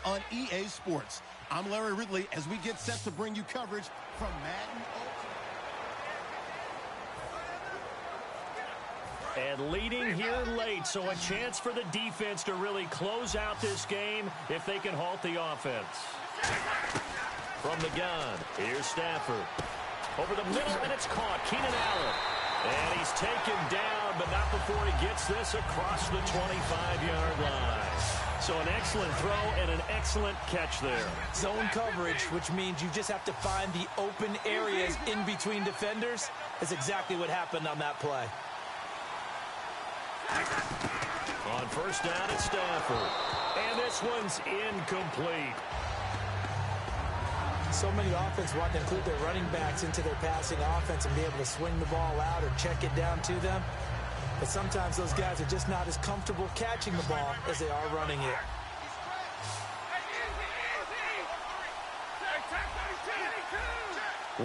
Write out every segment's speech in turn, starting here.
On EA Sports. I'm Larry Ridley as we get set to bring you coverage from Madden. And leading here late, so a chance for the defense to really close out this game if they can halt the offense. From the gun, here's Stafford. Over the middle, and it's caught. Keenan Allen. And he's taken down, but not before he gets this across the 25-yard line. So an excellent throw and an excellent catch there. Zone coverage, which means you just have to find the open areas in between defenders. That's exactly what happened on that play. On first down, it's Stafford. And this one's incomplete. So many offenses want to include their running backs into their passing offense and be able to swing the ball out or check it down to them. But sometimes those guys are just not as comfortable catching the ball as they are running it.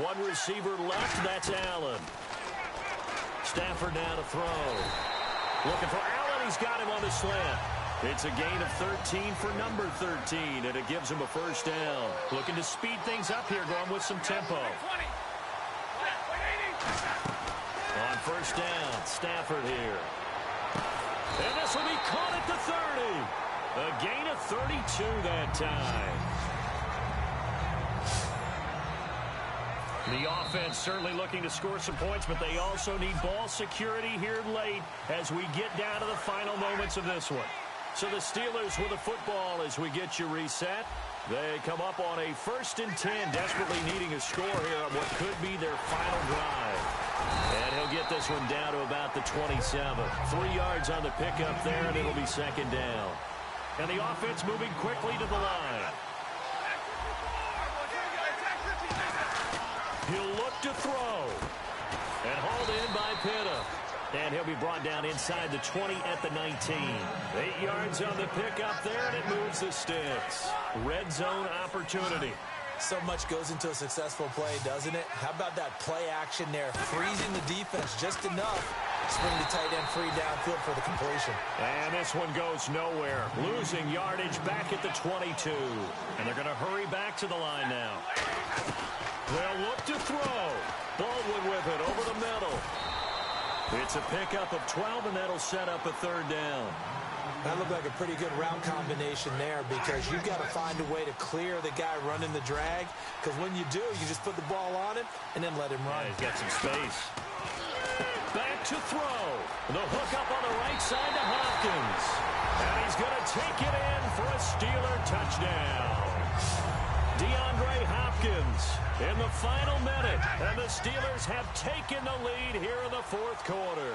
One receiver left, that's Allen. Stafford now to throw. Looking for Allen, he's got him on the slant. It's a gain of 13 for number 13, and it gives him a first down. Looking to speed things up here, going with some tempo. On first down, Stafford here. And this will be caught at the 30. A gain of 32 that time. The offense certainly looking to score some points, but they also need ball security here late as we get down to the final moments of this one. So the Steelers with the football as we get you reset. They come up on a 1st and 10, desperately needing a score here on what could be their final drive. And he'll get this one down to about the 27. 3 yards on the pickup there, and it'll be 2nd down. And the offense moving quickly to the line. He'll look to throw. And hauled in by Pitta. And he'll be brought down inside the 20 at the 19. 8 yards on the pickup there, and it moves the sticks. Red zone opportunity. So much goes into a successful play, doesn't it? How about that play action there? Freezing the defense just enough. Swing the tight end free downfield for the completion. And this one goes nowhere. Losing yardage back at the 22. And they're going to hurry back to the line now. They'll look to throw. Baldwin with it over the middle. It's a pickup of 12, and that'll set up a 3rd down. That looked like a pretty good route combination there because you've got to find a way to clear the guy running the drag, because when you do, you just put the ball on him and then let him run. Yeah, he's got some space. Back to throw. The hook up on the right side to Hopkins. And he's going to take it in for a Steeler touchdown. DeAndre Hopkins in the final minute, and the Steelers have taken the lead here in the 4th quarter.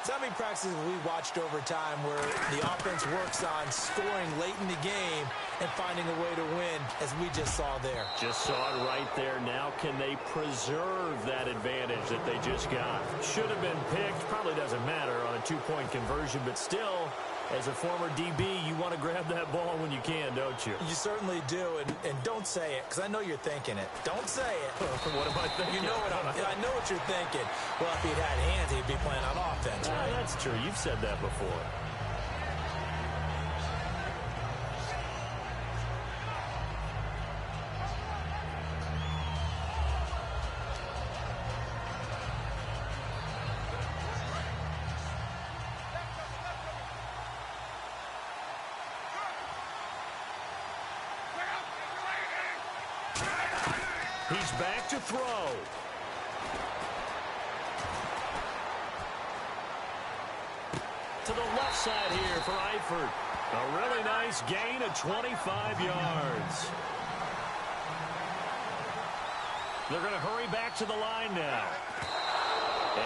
So how many practices we watched over time where the offense works on scoring late in the game and finding a way to win, as we just saw there? Just saw it right there. Now can they preserve that advantage that they just got? Should have been picked. Probably doesn't matter on a 2-point conversion, but still, as a former DB, you want to grab that ball when you can, don't you? You certainly do, and don't say it, because I know you're thinking it. Don't say it. What am I thinking? You know I know what you're thinking. Well, if he'd had hands, he'd be playing on offense, right? That's true. You've said that before. He's back to throw. To the left side here for Eifert. A really nice gain of 25 yards. They're going to hurry back to the line now.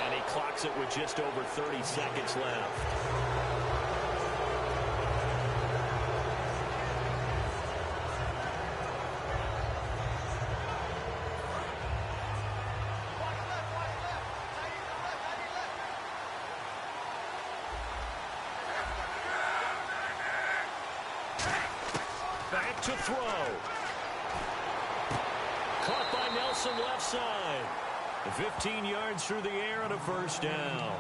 And he clocks it with just over 30 seconds left. Back to throw. Caught by Nelson left side. 15 yards through the air and a first down.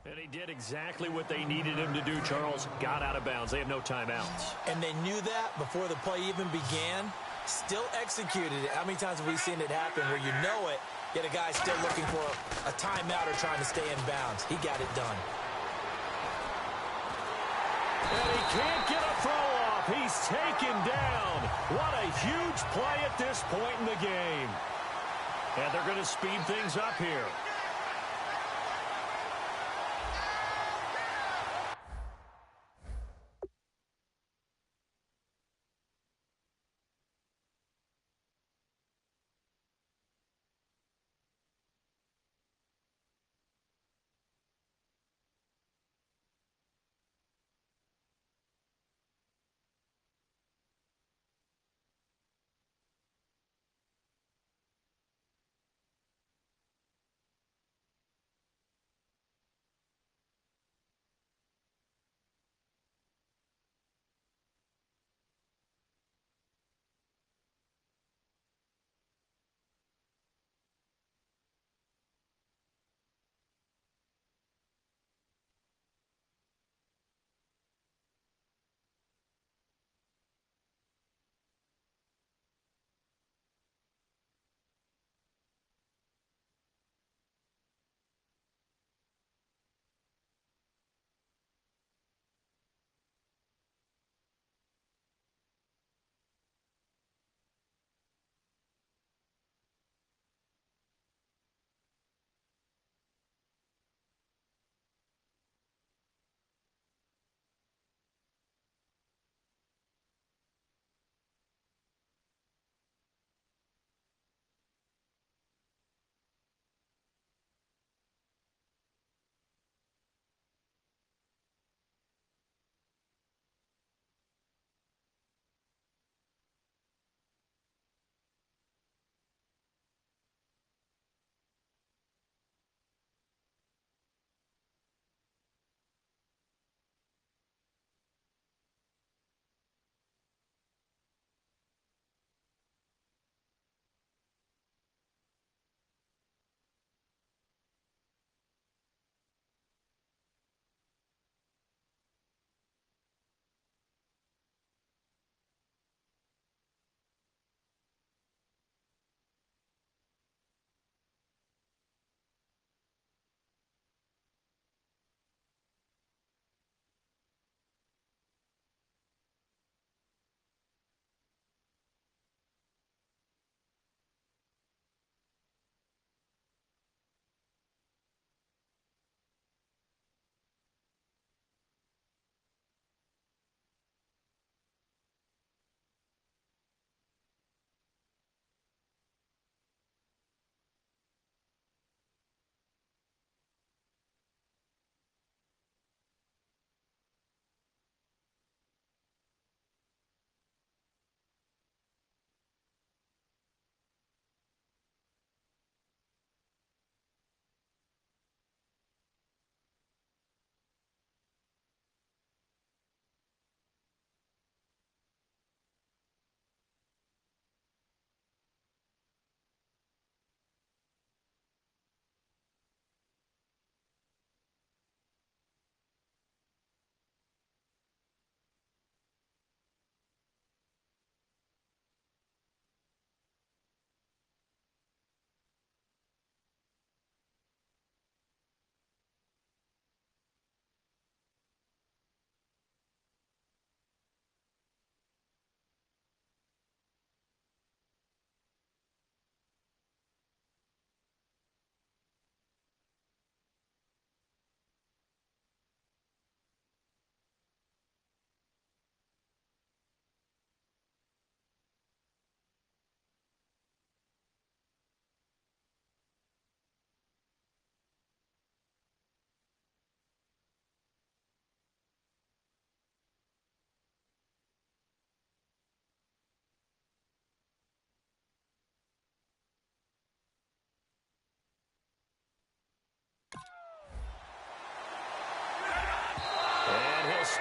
And he did exactly what they needed him to do, Charles. Got out of bounds. They have no timeouts. And they knew that before the play even began. Still executed it. How many times have we seen it happen where you know it, yet a guy's still looking for a timeout or trying to stay in bounds? He got it done. And he can't get a throw off. He's taken down. What a huge play at this point in the game. And they're going to speed things up here.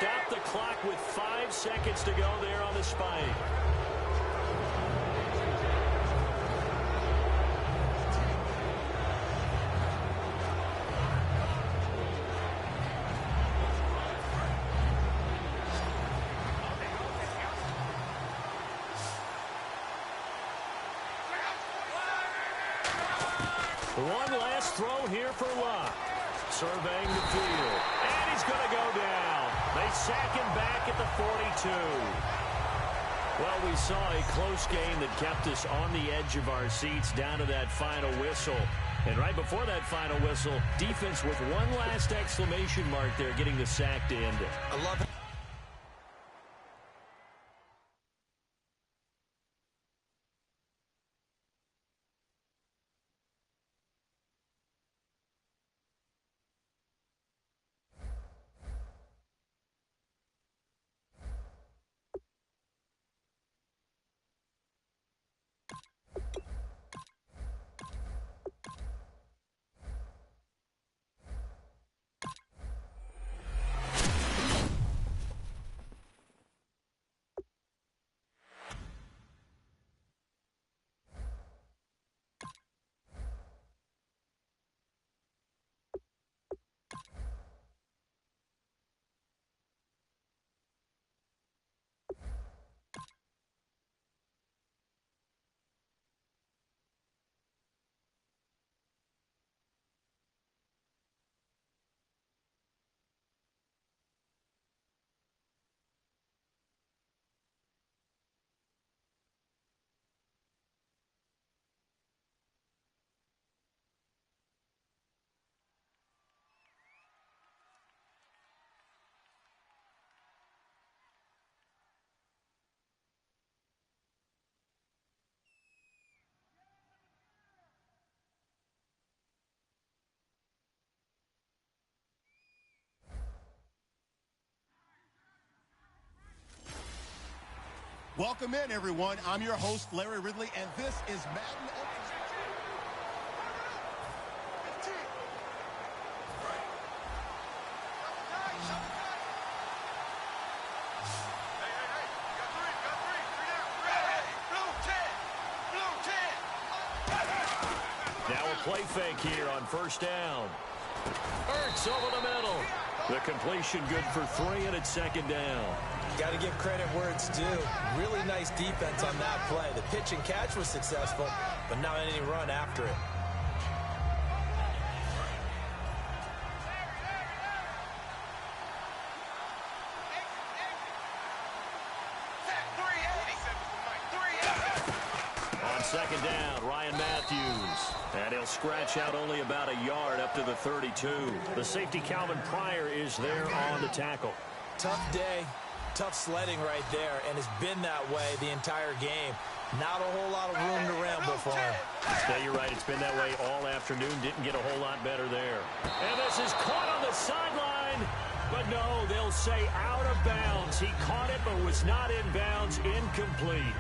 stop the clock with 5 seconds to go there on the spike. One last throw here for Locke. Surveying the field. And he's going to go down. They sack him back at the 42. Well, we saw a close game that kept us on the edge of our seats down to that final whistle. And right before that final whistle, defense with one last exclamation mark there, getting the sack to end it. I love it. Welcome in, everyone. I'm your host, Larry Ridley, and this is Madden. Now a play fake here on first down. Ertz over the middle. The completion good for 3, and it's second down. Got to give credit where it's due. Really nice defense on that play. The pitch and catch was successful, but not any run after it. On second down, Ryan Matthews. And he'll scratch out only about a yard up to the 32. The safety, Calvin Pryor, is there on the tackle. Tough day. Tough sledding right there, and it's been that way the entire game. Not a whole lot of room to ramble for him. Yeah, you're right. It's been that way all afternoon. Didn't get a whole lot better there. And this is caught on the sideline. But no, they'll say out of bounds. He caught it, but was not in bounds. Incomplete.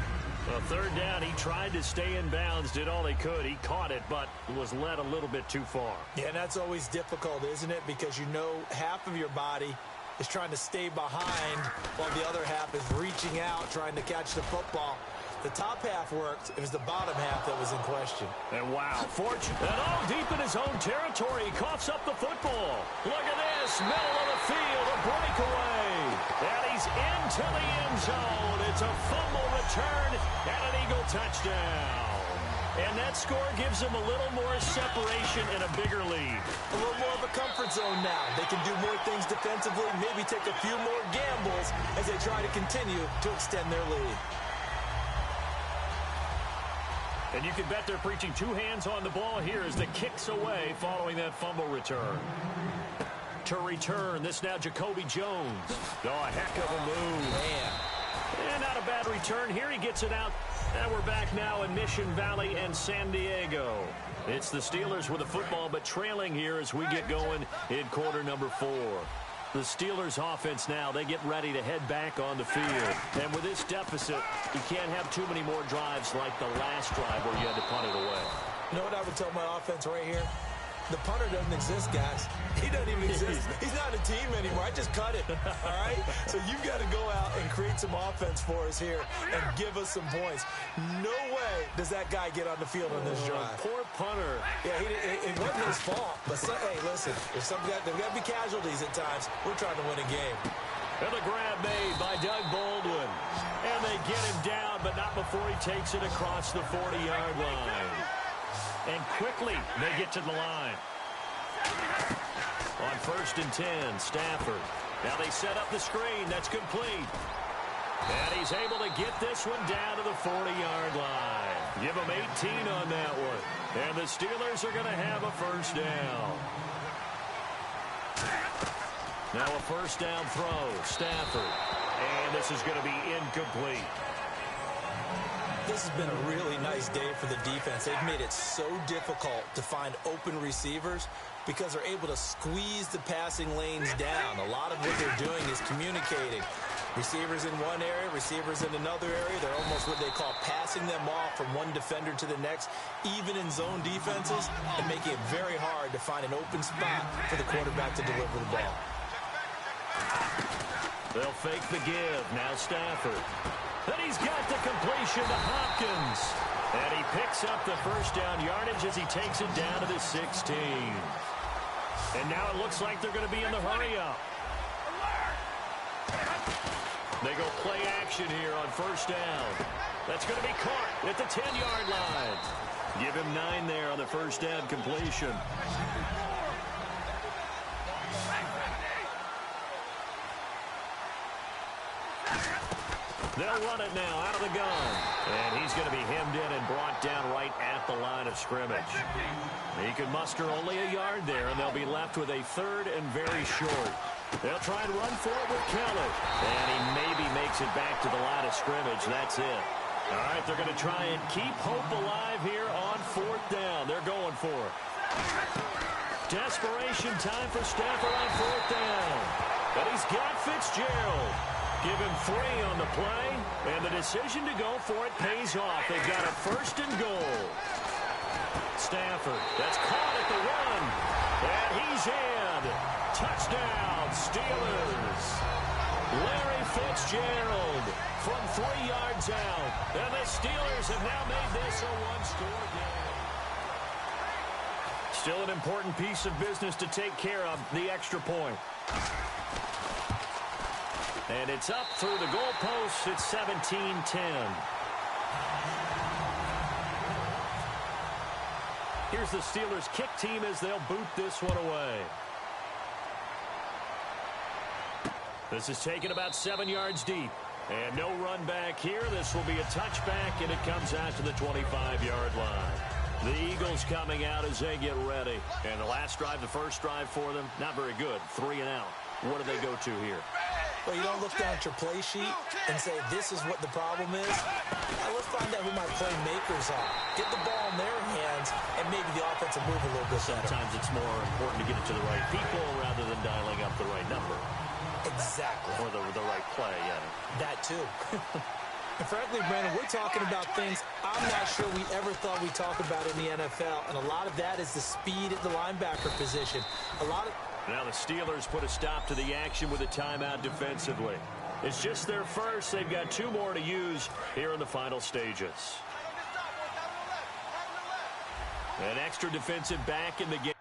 Well, third down, he tried to stay in bounds, did all he could. He caught it, but was led a little bit too far. Yeah, and that's always difficult, isn't it? Because you know half of your body is trying to stay behind while the other half is reaching out, trying to catch the football. The top half worked. It was the bottom half that was in question. And wow, fortune. And all deep in his own territory, he coughs up the football. Look at this, middle of the field, a breakaway. And he's into the end zone. It's a fumble return and an Eagle touchdown. And that score gives them a little more separation and a bigger lead. A little more of a comfort zone now. They can do more things defensively, maybe take a few more gambles as they try to continue to extend their lead. And you can bet they're preaching 2 hands on the ball here as the kick's away following that fumble return. To return, this now Jacoby Jones. Oh, a heck of a move. Man. And not a bad return here. He gets it out. And we're back now in Mission Valley and San Diego. It's the Steelers with the football, but trailing here as we get going in quarter number 4. The Steelers offense now, they get ready to head back on the field. And with this deficit, you can't have too many more drives like the last drive where you had to punt it away. You know what I would tell my offense right here? The punter doesn't exist, guys. He doesn't even exist. He's not a team anymore. I just cut it, all right? So you've got to go out and create some offense for us here and give us some points. No way does that guy get on the field on this drive. Poor punter. Yeah, it wasn't his fault. But, hey, listen, there's got to be casualties at times. We're trying to win a game. And the grab made by Doug Baldwin. And they get him down, but not before he takes it across the 40-yard line. And quickly, they get to the line. On 1st and 10, Stafford. Now they set up the screen. That's complete. And he's able to get this one down to the 40-yard line. Give him 18 on that one. And the Steelers are going to have a first down. Now a first down throw. Stafford. And this is going to be incomplete. This has been a really nice day for the defense. They've made it so difficult to find open receivers because they're able to squeeze the passing lanes down. A lot of what they're doing is communicating. Receivers in one area, receivers in another area. They're almost what they call passing them off from one defender to the next, even in zone defenses, and making it very hard to find an open spot for the quarterback to deliver the ball. They'll fake the give. Now Stafford. And he's got the completion to Hopkins. And he picks up the first down yardage as he takes it down to the 16. And now it looks like they're going to be in the hurry-up. They go play action here on first down. That's going to be caught at the 10-yard line. Give him 9 there on the first down completion. They'll run it now out of the gun. And he's going to be hemmed in and brought down right at the line of scrimmage. He can muster only a yard there, and they'll be left with a 3rd and very short. They'll try and run for it with Kelly. And he maybe makes it back to the line of scrimmage. That's it. All right, they're going to try and keep hope alive here on 4th down. They're going for it. Desperation time for Stafford on 4th down. But he's got Fitzgerald. Give him 3 on the play, and the decision to go for it pays off. They've got a 1st and goal. Stafford, that's caught at the 1, and he's in. Touchdown, Steelers. Larry Fitzgerald from 3 yards out, and the Steelers have now made this a 1-score game. Still an important piece of business to take care of, the extra point. And it's up through the goalposts. It's 17-10. Here's the Steelers kick team as they'll boot this one away. This is taken about 7 yards deep. And no run back here. This will be a touchback, and it comes out to the 25-yard line. The Eagles coming out as they get ready. And the last drive, the first drive for them, not very good. 3 and out. What do they go to here? Well, you don't look down at your play sheet and say, this is what the problem is. Now, let's find out who my playmakers are. Get the ball in their hands, and maybe the offense will move a little bit better. Sometimes it's more important to get it to the right people rather than dialing up the right number. Exactly. Or the right play, yeah. That, too. And frankly, Brandon, we're talking about things I'm not sure we ever thought we'd talk about in the NFL, and a lot of that is the speed at the linebacker position. Now the Steelers put a stop to the action with a timeout defensively. It's just their first. They've got 2 more to use here in the final stages. An extra defensive back in the game.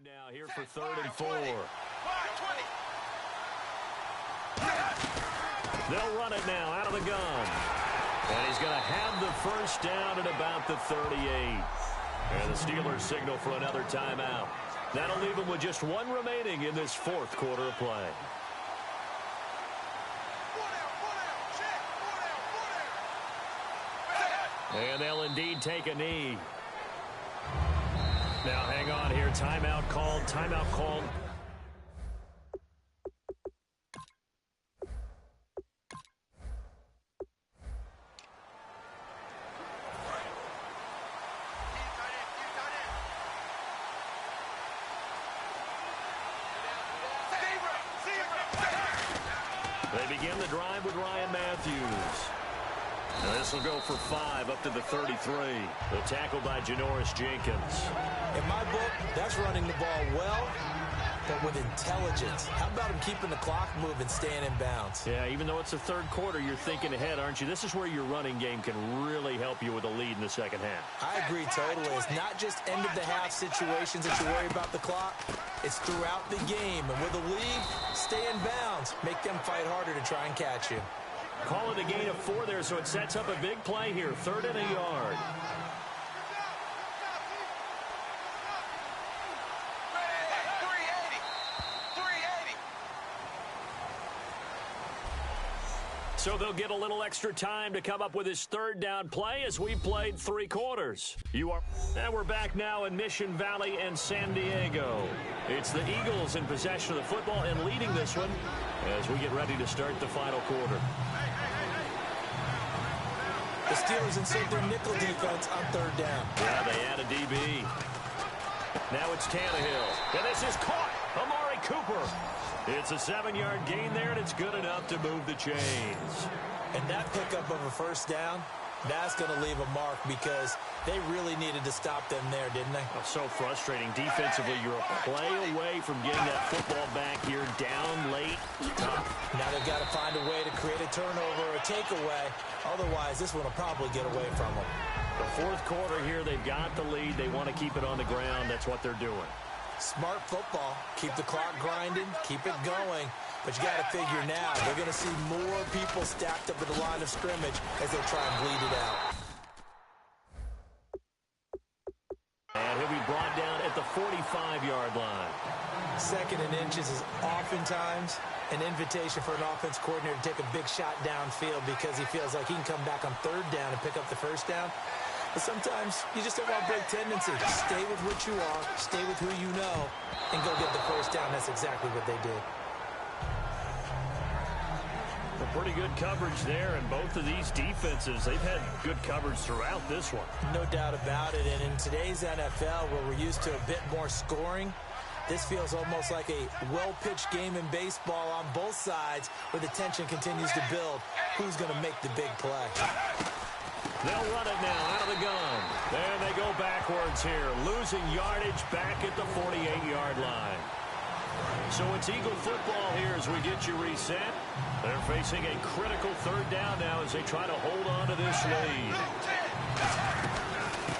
Now here for 3rd and 4. They'll run it now out of the gun. And he's going to have the first down at about the 38. And the Steelers signal for another timeout. That'll leave them with just 1 remaining in this 4th quarter of play. And they'll indeed take a knee. Now hang on here. Timeout called. Timeout called. They begin the drive with Ryan Matthews. Now this will go for 5 up to the 33. The tackle by Janoris Jenkins. In my book, that's running the ball well, but with intelligence. How about him keeping the clock moving, staying in bounds? Yeah, even though it's the third quarter, you're thinking ahead, aren't you? This is where your running game can really help you with a lead in the second half. I agree totally. It's not just end-of-the-half situations that you worry about the clock. It's throughout the game. And with a lead, stay in bounds. Make them fight harder to try and catch you. Call it a gain of 4 there, so it sets up a big play here. 3rd and a yard. So they'll get a little extra time to come up with his 3rd down play as we played 3 quarters. And we're back now in Mission Valley and San Diego. It's the Eagles in possession of the football and leading this one as we get ready to start the final quarter. The Steelers insert their nickel defense on 3rd down. Yeah, they add a DB. Now it's Tannehill. And this is caught. Amari Cooper. It's a 7-yard gain there, and it's good enough to move the chains. And that pickup of a 1st down, that's going to leave a mark because they really needed to stop them there, didn't they? Oh, so frustrating. Defensively, you're a play away from getting that football back here down late. Now they've got to find a way to create a turnover or a takeaway. Otherwise, this one will probably get away from them. The 4th quarter here, they've got the lead. They want to keep it on the ground. That's what they're doing. Smart football. Keep the clock grinding. Keep it going. But you got to figure now, they're going to see more people stacked up at the line of scrimmage as they try and bleed it out. And he'll be brought down at the 45-yard line. 2nd and inches is oftentimes an invitation for an offense coordinator to take a big shot downfield because he feels like he can come back on 3rd down and pick up the 1st down. But sometimes you just don't want to break tendency. Stay with what you are, stay with who you know, and go get the 1st down. That's exactly what they did. A pretty good coverage there, and both of these defenses, they've had good coverage throughout this one. No doubt about it, and in today's NFL, where we're used to a bit more scoring, this feels almost like a well-pitched game in baseball on both sides where the tension continues to build. Who's going to make the big play? They'll run it now out of the gun. There they go backwards here, losing yardage back at the 48-yard line. So it's Eagle football here as we get you reset. They're facing a critical 3rd down now as they try to hold on to this lead.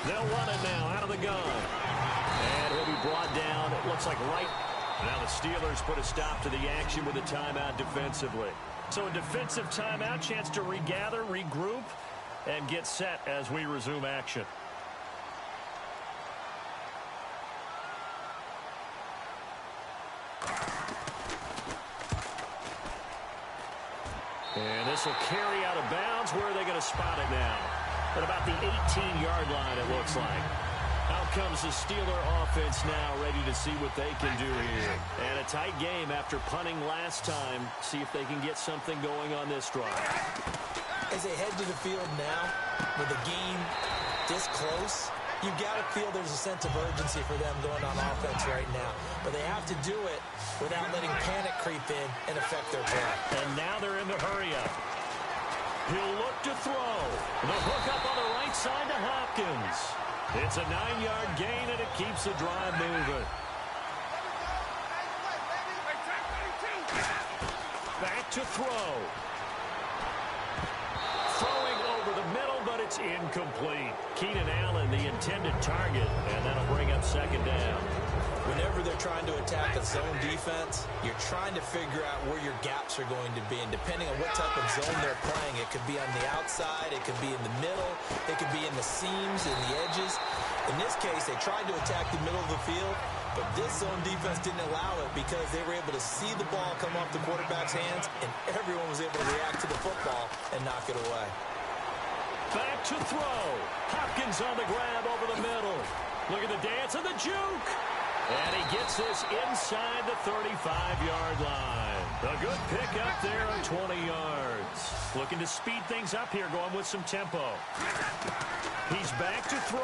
They'll run it now out of the gun. And he'll be brought down, it looks like right. Now the Steelers put a stop to the action with a timeout defensively. So a defensive timeout, chance to regather, regroup, and get set as we resume action. And this will carry out of bounds. Where are they going to spot it now? At about the 18-yard line, it looks like. Out comes the Steeler offense now, ready to see what they can do here. And a tight game after punting last time. See if they can get something going on this drive. As they head to the field now, with the game this close, you've got to feel there's a sense of urgency for them going on offense right now. But they have to do it without letting panic creep in and affect their play. And now they're in the hurry-up. He'll look to throw. The hook up on the right side to Hopkins. It's a 9-yard gain, and it keeps the drive moving. Back to throw. Throwing over the middle, but it's incomplete. Keenan Allen, the intended target, and that'll bring up 2nd down. Whenever they're trying to attack a zone defense, you're trying to figure out where your gaps are going to be. And depending on what type of zone they're playing, it could be on the outside, it could be in the middle, it could be in the seams and the edges. In this case, they tried to attack the middle of the field, but this zone defense didn't allow it because they were able to see the ball come off the quarterback's hands, and everyone was able to react to the football and knock it away. Back to throw. Hopkins on the grab over the middle. Look at the dance and the juke. And he gets this inside the 35-yard line. A good pick up there on 20 yards. Looking to speed things up here, going with some tempo. He's back to throw.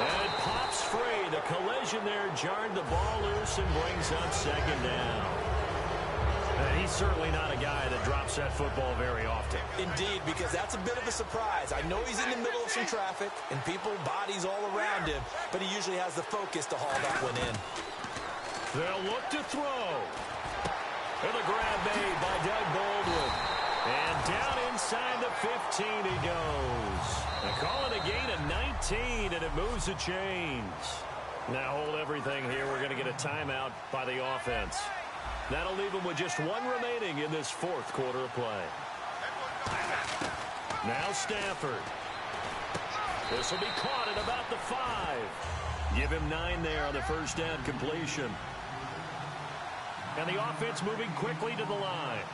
And it pops free. The collision there jarred the ball loose and brings up 2nd down. And he he's certainly not a guy that drops that football very often. Indeed, because that's a bit of a surprise. I know he's in the middle of some traffic and people, bodies all around him, but he usually has the focus to haul that one in. They'll look to throw. And the grab made by Doug Baldwin. And down inside the 15 he goes. They call it a gain of 19, and it moves the chains. Now hold everything here. We're going to get a timeout by the offense. That'll leave them with just one remaining in this fourth quarter of play. Now Stafford. This will be caught at about the 5. Give him 9 there on the first down completion. And the offense moving quickly to the line.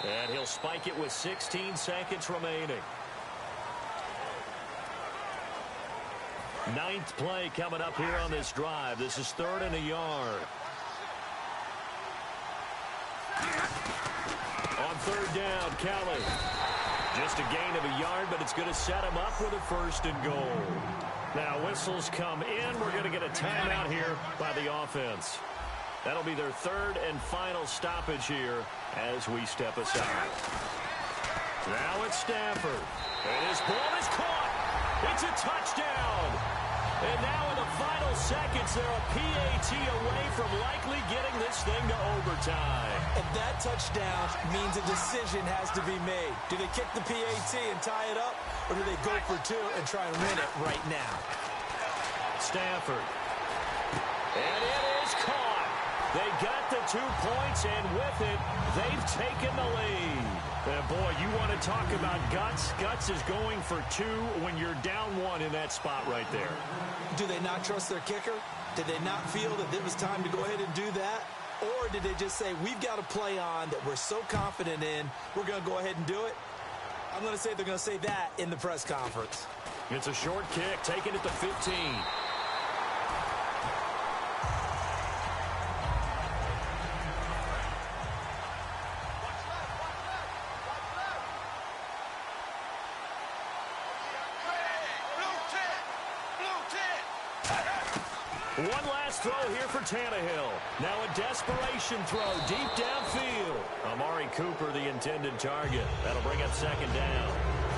And he'll spike it with 16 seconds remaining. 9th play coming up here on this drive. This is 3rd and a yard. On 3rd down, Kelly. Just a gain of a yard, but it's going to set him up with a 1st and goal. Now whistles come in. We're going to get a timeout here by the offense. That'll be their 3rd and final stoppage here as we step aside. Now it's Stafford. And his ball is caught. It's a touchdown. And now in the final seconds, they're a PAT away from likely getting this thing to overtime. And that touchdown means a decision has to be made. Do they kick the PAT and tie it up, or do they go for 2 and try and win it right now? Stafford. And it is caught. They got the 2 points, and with it, they've taken the lead. And boy, you want to talk about guts. Guts is going for 2 when you're down 1 in that spot right there. Do they not trust their kicker? Did they not feel that it was time to go ahead and do that? Or did they just say, we've got a play on that we're so confident in, we're going to go ahead and do it? I'm going to say they're going to say that in the press conference. It's a short kick, taken at the 15. One last throw here for Tannehill. Now a desperation throw deep downfield. Amari Cooper, the intended target. That'll bring up 2nd down.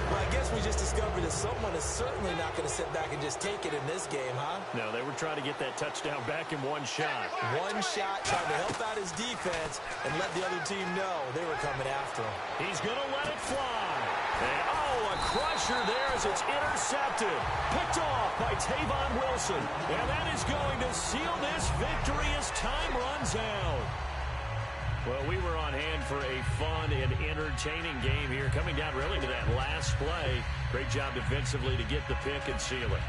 Well, I guess we just discovered that someone is certainly not going to sit back and just take it in this game, huh? No, they were trying to get that touchdown back in one shot. One shot, trying to help out his defense and let the other team know they were coming after him. He's going to let it fly. And, oh, a crusher there as it's intercepted. Picked off by Tavon Wilson. And that is going to seal this victory as time runs out. Well, we were on hand for a fun and entertaining game here. Coming down really to that last play. Great job defensively to get the pick and seal it.